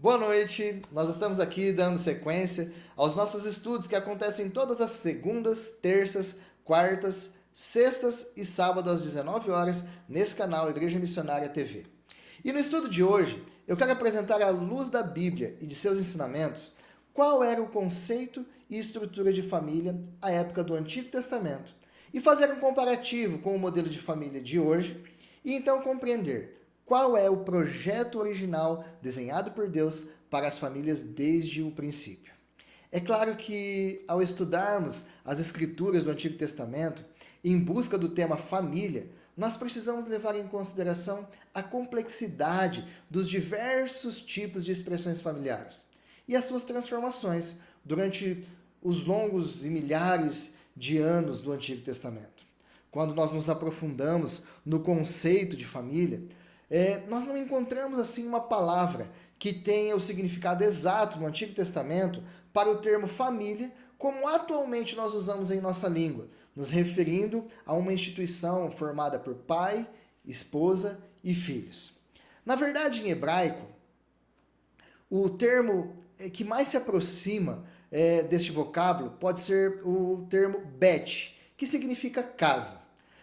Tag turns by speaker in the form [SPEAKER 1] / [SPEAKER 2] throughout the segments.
[SPEAKER 1] Boa noite, nós estamos aqui dando sequência aos nossos estudos que acontecem todas as segundas, terças, quartas, sextas e sábados às 19 horas nesse canal Igreja Missionária TV. E no estudo de hoje, eu quero apresentar à luz da Bíblia e de seus ensinamentos qual era o conceito e estrutura de família à época do Antigo Testamento e fazer um comparativo com o modelo de família de hoje e então compreender qual é o projeto original desenhado por Deus para as famílias desde o princípio. É claro que, ao estudarmos as Escrituras do Antigo Testamento, em busca do tema família, nós precisamos levar em consideração a complexidade dos diversos tipos de expressões familiares e as suas transformações durante os longos e milhares de anos do Antigo Testamento. Quando nós nos aprofundamos no conceito de família, nós não encontramos assim uma palavra que tenha o significado exato no Antigo Testamento para o termo família, como atualmente nós usamos em nossa língua, nos referindo a uma instituição formada por pai, esposa e filhos. Na verdade, em hebraico, o termo que mais se aproxima deste vocábulo pode ser o termo bet, que significa casa.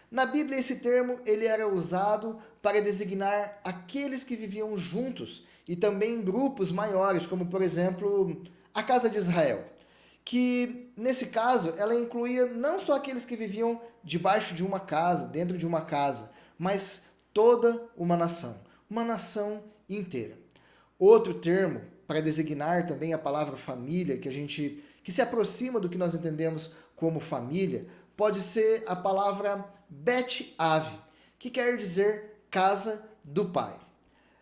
[SPEAKER 1] Na Bíblia, esse termo ele era usado para designar aqueles que viviam juntos e também em grupos maiores, como, por exemplo, a casa de Israel, que, nesse caso, ela incluía não só aqueles que viviam debaixo de uma casa, dentro de uma casa, mas toda uma nação inteira. Outro termo para designar também a palavra família, que se aproxima do que nós entendemos como família, pode ser a palavra Bet-Avi, que quer dizer casa do pai.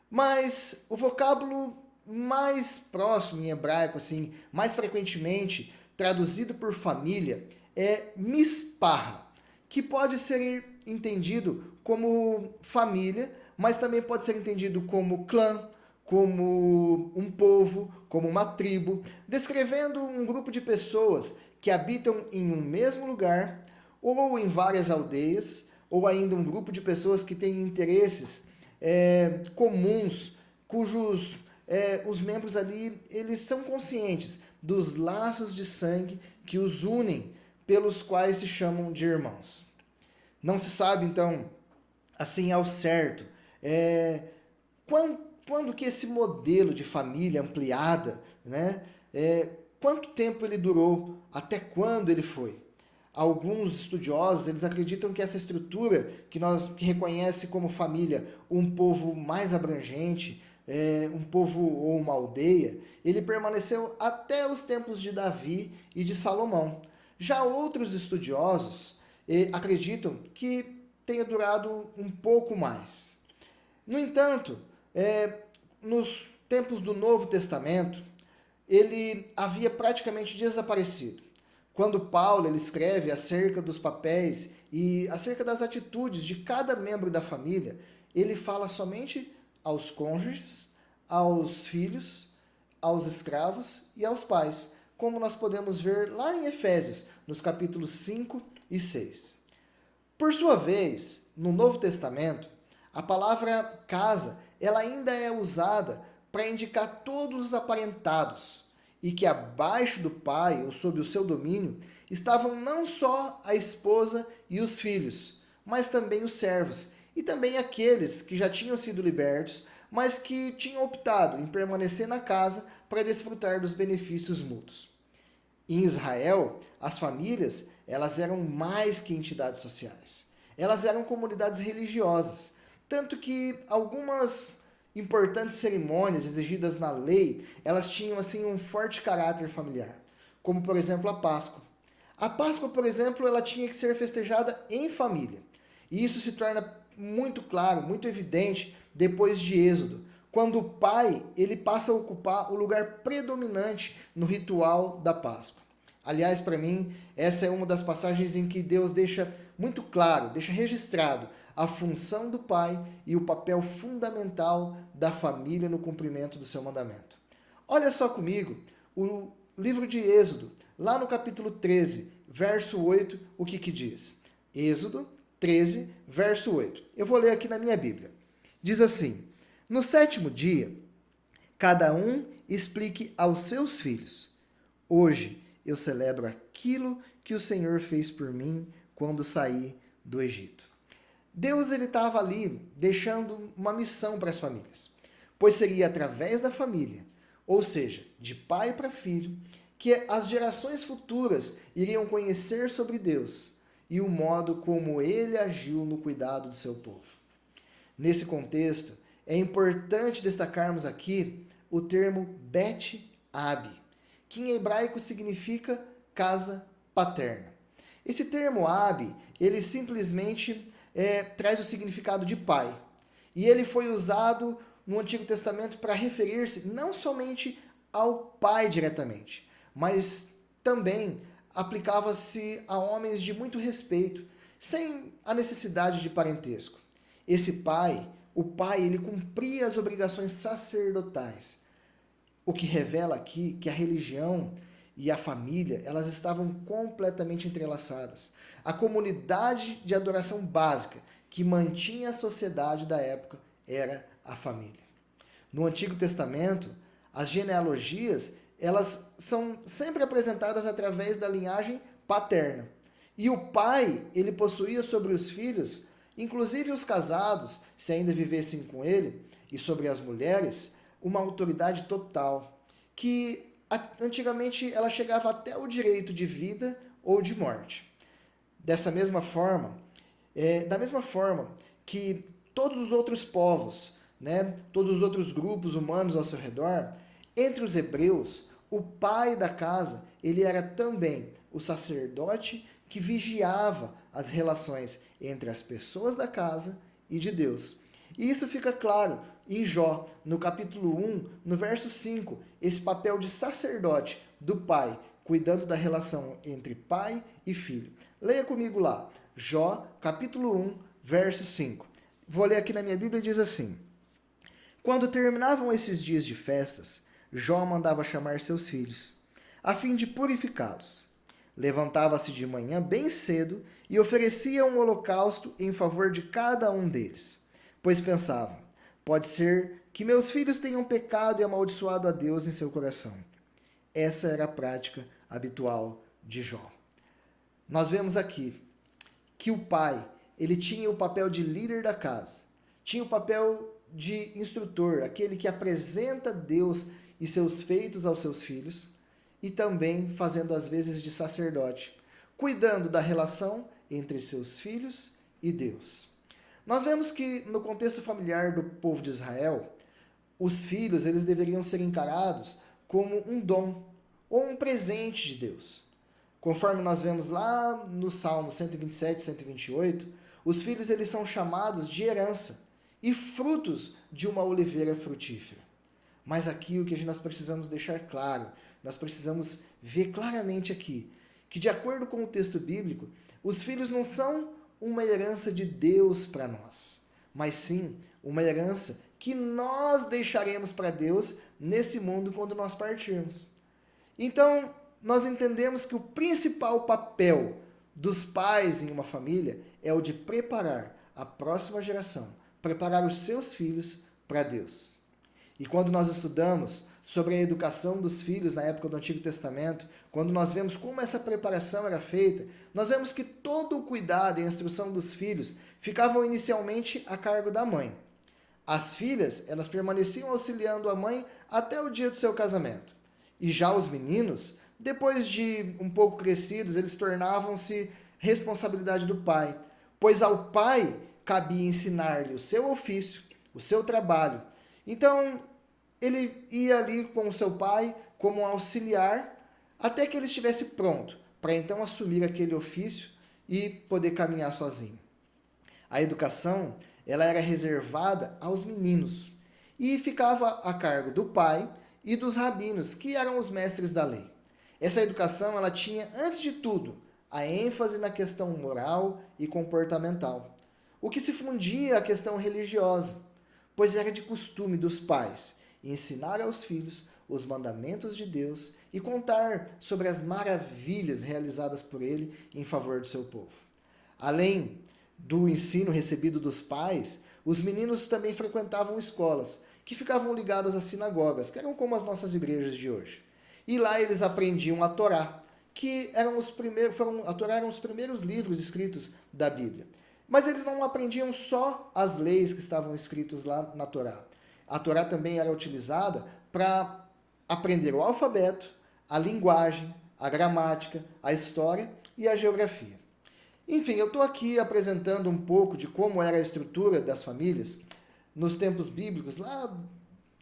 [SPEAKER 1] Mas o vocábulo mais próximo em hebraico, assim, mais frequentemente traduzido por família, é Misparra, que pode ser entendido como família, mas também pode ser entendido como clã, como um povo, como uma tribo, descrevendo um grupo de pessoas que habitam em um mesmo lugar, ou em várias aldeias, ou ainda um grupo de pessoas que têm interesses comuns, cujos os membros ali eles são conscientes dos laços de sangue que os unem, pelos quais se chamam de irmãos. Não se sabe, então, assim ao certo, quando que esse modelo de família ampliada, né, quanto tempo ele durou, até quando ele foi. Alguns estudiosos eles acreditam que essa estrutura que reconhece como família um povo mais abrangente, um povo ou uma aldeia, ele permaneceu até os tempos de Davi e de Salomão. Já outros estudiosos acreditam que tenha durado um pouco mais. No entanto, nos tempos do Novo Testamento, ele havia praticamente desaparecido. Quando Paulo ele escreve acerca dos papéis e acerca das atitudes de cada membro da família, ele fala somente aos cônjuges, aos filhos, aos escravos e aos pais, como nós podemos ver lá em Efésios, nos capítulos 5 e 6. Por sua vez, no Novo Testamento, a palavra casa ela ainda é usada para indicar todos os aparentados, e que abaixo do pai, ou sob o seu domínio, estavam não só a esposa e os filhos, mas também os servos, e também aqueles que já tinham sido libertos, mas que tinham optado em permanecer na casa para desfrutar dos benefícios mútuos. Em Israel, as famílias elas eram mais que entidades sociais. Elas eram comunidades religiosas, tanto que algumas importantes cerimônias exigidas na lei, elas tinham assim um forte caráter familiar, como por exemplo a Páscoa. A Páscoa, por exemplo, ela tinha que ser festejada em família. E isso se torna muito claro, muito evidente depois de Êxodo, quando o pai ele passa a ocupar o lugar predominante no ritual da Páscoa. Aliás, para mim, essa é uma das passagens em que Deus deixa muito claro, deixa registrado a função do pai e o papel fundamental da família no cumprimento do seu mandamento. Olha só comigo o livro de Êxodo, lá no capítulo 13, verso 8, o que diz? Êxodo 13, verso 8. Eu vou ler aqui na minha Bíblia. Diz assim: No sétimo dia, cada um explique aos seus filhos: hoje eu celebro aquilo que o Senhor fez por mim quando saí do Egito. Deus ele estava ali deixando uma missão para as famílias, pois seria através da família, ou seja, de pai para filho, que as gerações futuras iriam conhecer sobre Deus e o modo como ele agiu no cuidado do seu povo. Nesse contexto, é importante destacarmos aqui o termo Bet Abi, que em hebraico significa casa paterna. Esse termo Abi, ele simplesmente traz o significado de pai. E ele foi usado no Antigo Testamento para referir-se não somente ao pai diretamente, mas também aplicava-se a homens de muito respeito, sem a necessidade de parentesco. Esse pai, o pai, ele cumpria as obrigações sacerdotais, o que revela aqui que a religião e a família, elas estavam completamente entrelaçadas. A comunidade de adoração básica que mantinha a sociedade da época era a família. No Antigo Testamento, as genealogias, elas são sempre apresentadas através da linhagem paterna. E o pai, ele possuía sobre os filhos, inclusive os casados, se ainda vivessem com ele, e sobre as mulheres, uma autoridade total, que antigamente ela chegava até o direito de vida ou de morte. Da mesma forma que todos os outros povos, todos os outros grupos humanos ao seu redor, entre os hebreus, o pai da casa, ele era também o sacerdote que vigiava as relações entre as pessoas da casa e de Deus. E isso fica claro em Jó, no capítulo 1, no verso 5, esse papel de sacerdote do pai, cuidando da relação entre pai e filho. Leia comigo lá, Jó, capítulo 1, verso 5. Vou ler aqui na minha Bíblia e diz assim: quando terminavam esses dias de festas, Jó mandava chamar seus filhos, a fim de purificá-los. Levantava-se de manhã bem cedo e oferecia um holocausto em favor de cada um deles, pois pensava: pode ser que meus filhos tenham pecado e amaldiçoado a Deus em seu coração. Essa era a prática habitual de Jó. Nós vemos aqui que o pai, ele tinha o papel de líder da casa, tinha o papel de instrutor, aquele que apresenta Deus e seus feitos aos seus filhos, e também fazendo as vezes de sacerdote, cuidando da relação entre seus filhos e Deus. Nós vemos que no contexto familiar do povo de Israel, os filhos eles deveriam ser encarados como um dom ou um presente de Deus. Conforme nós vemos lá no Salmo 127 e 128, os filhos eles são chamados de herança e frutos de uma oliveira frutífera. Mas aqui o que nós precisamos deixar claro, nós precisamos ver claramente aqui, que de acordo com o texto bíblico, os filhos não são uma herança de Deus para nós, mas sim uma herança que nós deixaremos para Deus nesse mundo quando nós partirmos. Então, nós entendemos que o principal papel dos pais em uma família é o de preparar a próxima geração, preparar os seus filhos para Deus. E quando nós estudamos sobre a educação dos filhos na época do Antigo Testamento, quando nós vemos como essa preparação era feita, nós vemos que todo o cuidado e a instrução dos filhos ficavam inicialmente a cargo da mãe. As filhas, elas permaneciam auxiliando a mãe até o dia do seu casamento. E já os meninos, depois de um pouco crescidos, eles tornavam-se responsabilidade do pai, pois ao pai cabia ensinar-lhe o seu ofício, o seu trabalho. Então, ele ia ali com o seu pai como um auxiliar até que ele estivesse pronto para então assumir aquele ofício e poder caminhar sozinho. A educação, ela era reservada aos meninos e ficava a cargo do pai e dos rabinos, que eram os mestres da lei. Essa educação, ela tinha, antes de tudo, a ênfase na questão moral e comportamental, o que se fundia à questão religiosa, pois era de costume dos pais ensinar aos filhos os mandamentos de Deus e contar sobre as maravilhas realizadas por ele em favor do seu povo. Além do ensino recebido dos pais, os meninos também frequentavam escolas, que ficavam ligadas às sinagogas, que eram como as nossas igrejas de hoje. E lá eles aprendiam a Torá, que eram a Torá eram os primeiros livros escritos da Bíblia. Mas eles não aprendiam só as leis que estavam escritas lá na Torá. A Torá também era utilizada para aprender o alfabeto, a linguagem, a gramática, a história e a geografia. Enfim, eu estou aqui apresentando um pouco de como era a estrutura das famílias nos tempos bíblicos, lá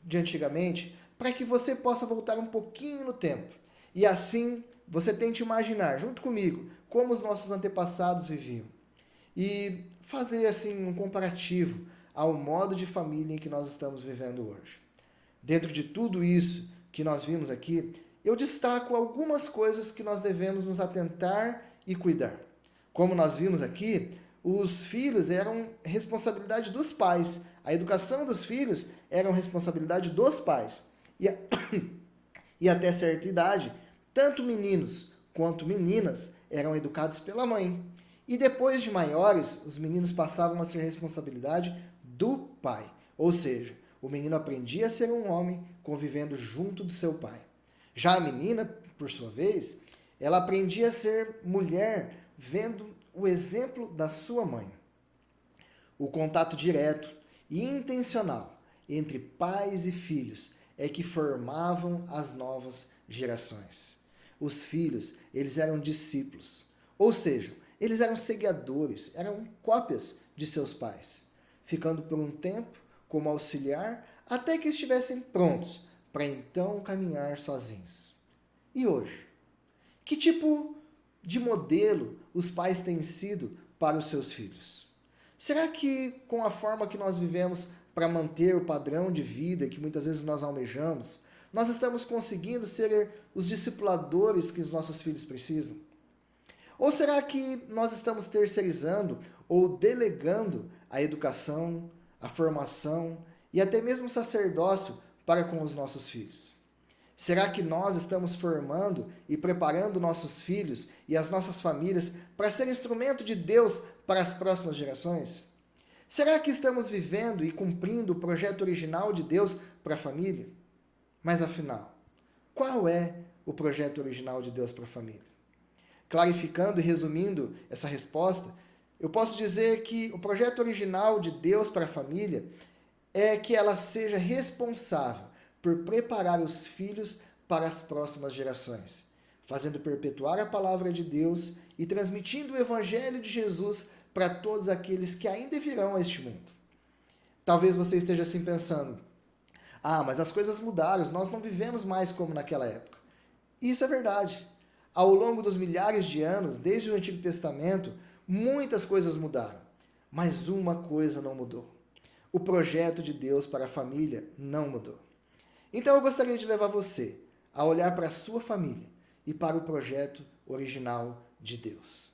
[SPEAKER 1] de antigamente, para que você possa voltar um pouquinho no tempo. E assim, você tente imaginar, junto comigo, como os nossos antepassados viviam. E fazer, assim, um comparativo ao modo de família em que nós estamos vivendo hoje. Dentro de tudo isso que nós vimos aqui, eu destaco algumas coisas que nós devemos nos atentar e cuidar. Como nós vimos aqui, os filhos eram responsabilidade dos pais. A educação dos filhos era responsabilidade dos pais. E até certa idade, tanto meninos quanto meninas eram educados pela mãe. E depois de maiores, os meninos passavam a ser responsabilidade do pai. Ou seja, o menino aprendia a ser um homem convivendo junto do seu pai. Já a menina, por sua vez, ela aprendia a ser mulher vendo o exemplo da sua mãe. O contato direto e intencional entre pais e filhos é que formavam as novas gerações. Os filhos, eles eram discípulos, ou seja, eles eram seguidores, eram cópias de seus pais, ficando por um tempo como auxiliar até que estivessem prontos para então caminhar sozinhos. E hoje? Que tipo de modelo os pais têm sido para os seus filhos? Será que com a forma que nós vivemos para manter o padrão de vida que muitas vezes nós almejamos, nós estamos conseguindo ser os discipuladores que os nossos filhos precisam? Ou será que nós estamos terceirizando ou delegando a educação, a formação e até mesmo o sacerdócio para com os nossos filhos? Será que nós estamos formando e preparando nossos filhos e as nossas famílias para ser instrumento de Deus para as próximas gerações? Será que estamos vivendo e cumprindo o projeto original de Deus para a família? Mas afinal, qual é o projeto original de Deus para a família? Clarificando e resumindo essa resposta, eu posso dizer que o projeto original de Deus para a família é que ela seja responsável por preparar os filhos para as próximas gerações, fazendo perpetuar a palavra de Deus e transmitindo o evangelho de Jesus para todos aqueles que ainda virão a este mundo. Talvez você esteja assim pensando: mas as coisas mudaram, nós não vivemos mais como naquela época. Isso é verdade. Ao longo dos milhares de anos, desde o Antigo Testamento, muitas coisas mudaram. Mas uma coisa não mudou. O projeto de Deus para a família não mudou. Então eu gostaria de levar você a olhar para a sua família e para o projeto original de Deus.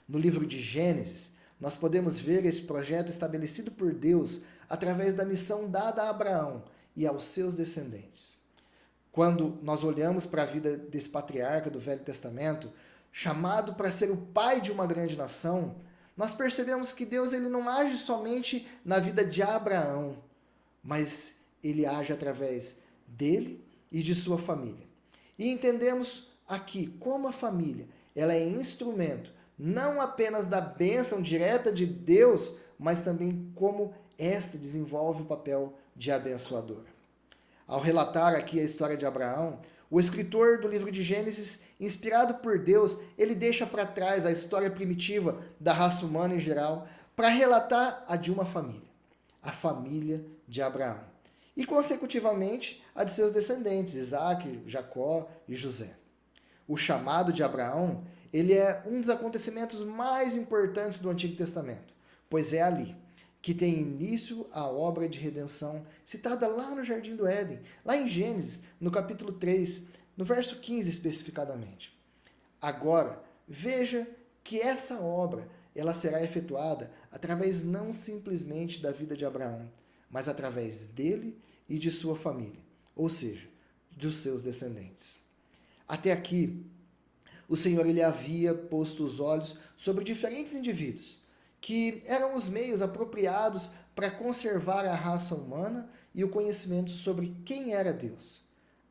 [SPEAKER 1] No livro de Gênesis, nós podemos ver esse projeto estabelecido por Deus através da missão dada a Abraão e aos seus descendentes. Quando nós olhamos para a vida desse patriarca do Velho Testamento, chamado para ser o pai de uma grande nação, nós percebemos que Deus ele não age somente na vida de Abraão, mas ele age através dele e de sua família. E entendemos aqui como a família ela é instrumento não apenas da bênção direta de Deus, mas também como esta desenvolve o papel de abençoadora. Ao relatar aqui a história de Abraão, o escritor do livro de Gênesis, inspirado por Deus, ele deixa para trás a história primitiva da raça humana em geral para relatar a de uma família, a família de Abraão. E, consecutivamente, a de seus descendentes, Isaac, Jacó e José. O chamado de Abraão, ele é um dos acontecimentos mais importantes do Antigo Testamento, pois é ali que tem início a obra de redenção citada lá no Jardim do Éden, lá em Gênesis, no capítulo 3, no verso 15 especificadamente. Agora, veja que essa obra ela será efetuada através não simplesmente da vida de Abraão, mas através dele e de sua família, ou seja, dos seus descendentes. Até aqui, o Senhor ele havia posto os olhos sobre diferentes indivíduos que eram os meios apropriados para conservar a raça humana e o conhecimento sobre quem era Deus.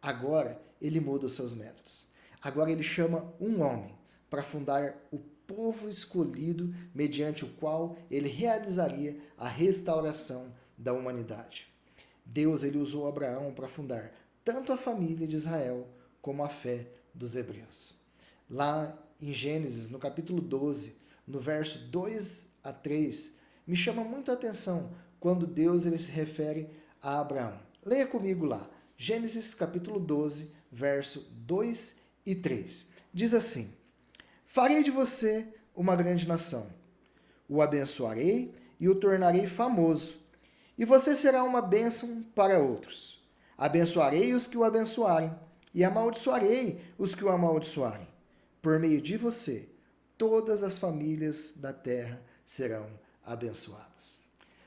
[SPEAKER 1] Agora, ele muda os seus métodos. Agora ele chama um homem para fundar o povo escolhido mediante o qual ele realizaria a restauração da humanidade. Deus ele usou Abraão para fundar tanto a família de Israel como a fé dos hebreus. Lá em Gênesis, no capítulo 12, no verso 2 a 3, me chama muito a atenção quando Deus ele se refere a Abraão. Leia comigo lá, Gênesis capítulo 12, verso 2 e 3. Diz assim: farei de você uma grande nação, o abençoarei e o tornarei famoso, e você será uma bênção para outros. Abençoarei os que o abençoarem, e amaldiçoarei os que o amaldiçoarem. Por meio de você, todas as famílias da terra serão abençoadas.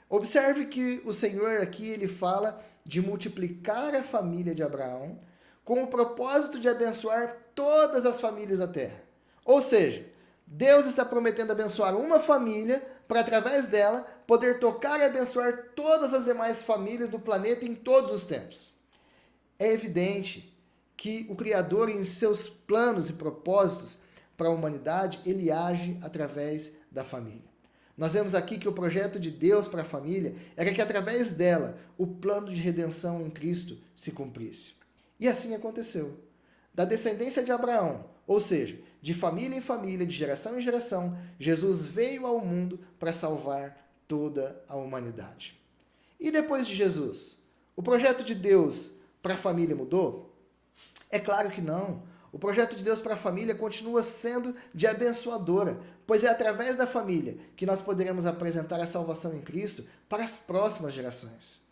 [SPEAKER 1] Observe que o Senhor aqui ele fala de multiplicar a família de Abraão com o propósito de abençoar todas as famílias da terra. Ou seja, Deus está prometendo abençoar uma família para, através dela, poder tocar e abençoar todas as demais famílias do planeta em todos os tempos. É evidente que o Criador, em seus planos e propósitos para a humanidade, ele age através da família. Nós vemos aqui que o projeto de Deus para a família era que, através dela, o plano de redenção em Cristo se cumprisse. E assim aconteceu. Da descendência de Abraão, ou seja, de família em família, de geração em geração, Jesus veio ao mundo para salvar toda a humanidade. E depois de Jesus, o projeto de Deus para a família mudou? É claro que não. O projeto de Deus para a família continua sendo de abençoadora, pois é através da família que nós poderemos apresentar a salvação em Cristo para as próximas gerações.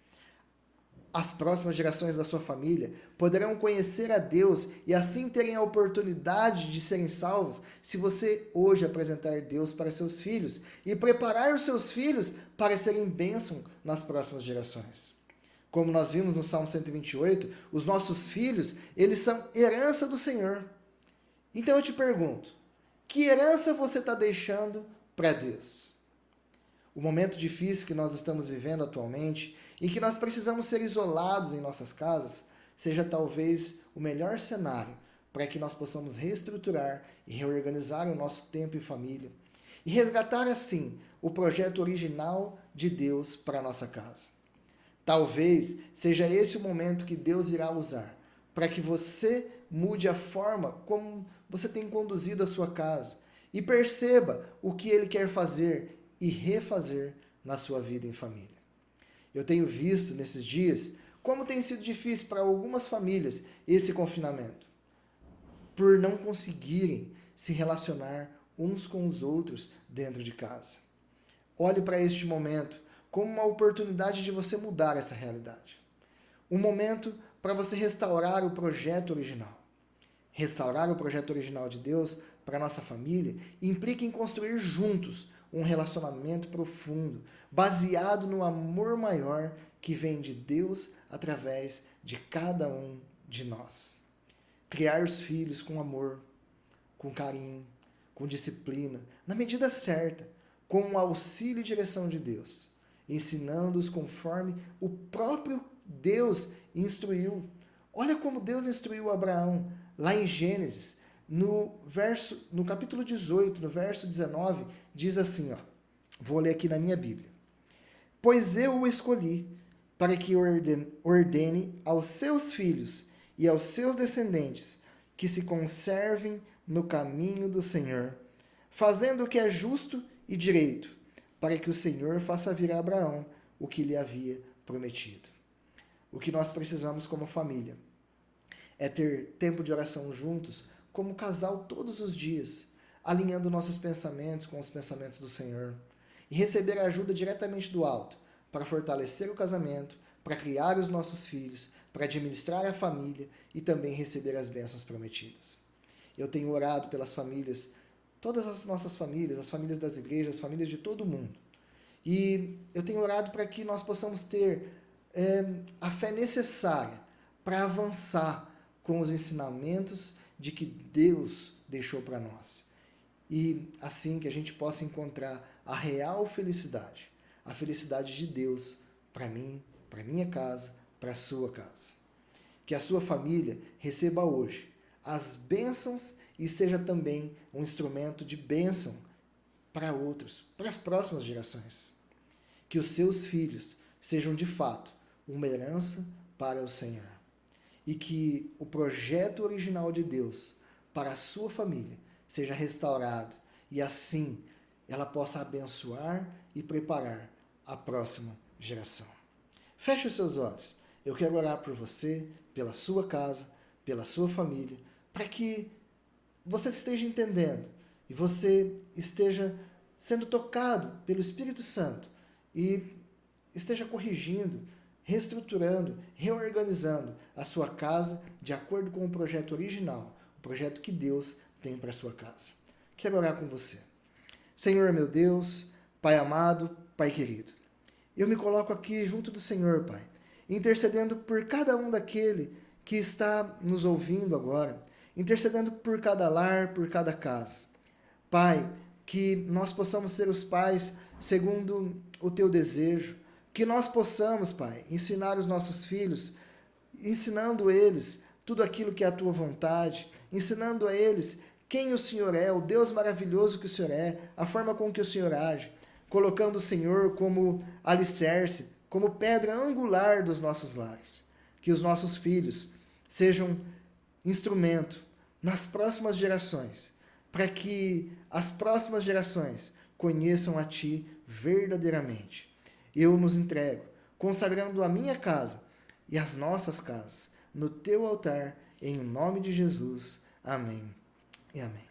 [SPEAKER 1] As próximas gerações da sua família poderão conhecer a Deus e assim terem a oportunidade de serem salvos se você hoje apresentar Deus para seus filhos e preparar os seus filhos para serem bênção nas próximas gerações. Como nós vimos no Salmo 128, os nossos filhos, eles são herança do Senhor. Então eu te pergunto, que herança você está deixando para Deus? O momento difícil que nós estamos vivendo atualmente, em que nós precisamos ser isolados em nossas casas, seja talvez o melhor cenário para que nós possamos reestruturar e reorganizar o nosso tempo e família e resgatar assim o projeto original de Deus para a nossa casa. Talvez seja esse o momento que Deus irá usar para que você mude a forma como você tem conduzido a sua casa e perceba o que Ele quer fazer e refazer na sua vida em família. Eu tenho visto nesses dias como tem sido difícil para algumas famílias esse confinamento, por não conseguirem se relacionar uns com os outros dentro de casa. Olhe para este momento como uma oportunidade de você mudar essa realidade. Um momento para você restaurar o projeto original. Restaurar o projeto original de Deus para a nossa família implica em construir juntos um relacionamento profundo, baseado no amor maior que vem de Deus através de cada um de nós. Criar os filhos com amor, com carinho, com disciplina, na medida certa, com o auxílio e direção de Deus, ensinando-os conforme o próprio Deus instruiu. Olha como Deus instruiu Abraão, lá em Gênesis, no capítulo 18, no verso 19, diz assim, ó, vou ler aqui na minha Bíblia. Pois eu o escolhi para que ordene aos seus filhos e aos seus descendentes que se conservem no caminho do Senhor, fazendo o que é justo e direito, para que o Senhor faça vir a Abraão o que lhe havia prometido. O que nós precisamos como família é ter tempo de oração juntos, como casal todos os dias, alinhando nossos pensamentos com os pensamentos do Senhor, e receber ajuda diretamente do alto, para fortalecer o casamento, para criar os nossos filhos, para administrar a família e também receber as bênçãos prometidas. Eu tenho orado pelas famílias, todas as nossas famílias, as famílias das igrejas, as famílias de todo mundo. E eu tenho orado para que nós possamos ter a fé necessária para avançar com os ensinamentos de que Deus deixou para nós. E assim que a gente possa encontrar a real felicidade, a felicidade de Deus para mim, para minha casa, para a sua casa. Que a sua família receba hoje as bênçãos e seja também um instrumento de bênção para outros, para as próximas gerações. Que os seus filhos sejam de fato uma herança para o Senhor. E que o projeto original de Deus para a sua família seja restaurado e assim ela possa abençoar e preparar a próxima geração. Feche os seus olhos. Eu quero orar por você, pela sua casa, pela sua família, para que você esteja entendendo e você esteja sendo tocado pelo Espírito Santo e esteja corrigindo, reestruturando, reorganizando a sua casa de acordo com o projeto original, o projeto que Deus tem para a sua casa. Quero orar com você. Senhor, meu Deus, Pai amado, Pai querido, eu me coloco aqui junto do Senhor, Pai, intercedendo por cada um daquele que está nos ouvindo agora, intercedendo por cada lar, por cada casa. Pai, que nós possamos ser os pais segundo o Teu desejo, que nós possamos, Pai, ensinar os nossos filhos, ensinando eles tudo aquilo que é a Tua vontade, ensinando a eles quem o Senhor é, o Deus maravilhoso que o Senhor é, a forma com que o Senhor age, colocando o Senhor como alicerce, como pedra angular dos nossos lares. Que os nossos filhos sejam instrumento nas próximas gerações, para que as próximas gerações conheçam a Ti verdadeiramente. Eu nos entrego, consagrando a minha casa e as nossas casas no Teu altar, em nome de Jesus. Amém e amém.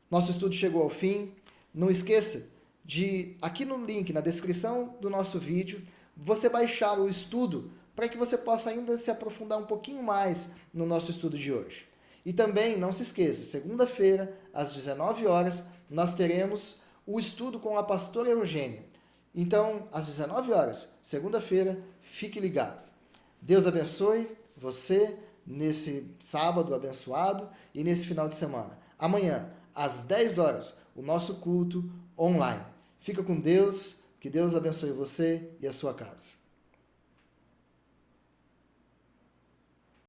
[SPEAKER 1] Nosso estudo chegou ao fim. Não esqueça de, aqui no link, na descrição do nosso vídeo, você baixar o estudo para que você possa ainda se aprofundar um pouquinho mais no nosso estudo de hoje. E também, não se esqueça, segunda-feira, às 19 horas, nós teremos o estudo com a pastora Eugênia. Então, às 19 horas, segunda-feira, fique ligado. Deus abençoe você nesse sábado abençoado e nesse final de semana. Amanhã, às 10 horas, o nosso culto online. Fica com Deus, que Deus abençoe você e a sua casa.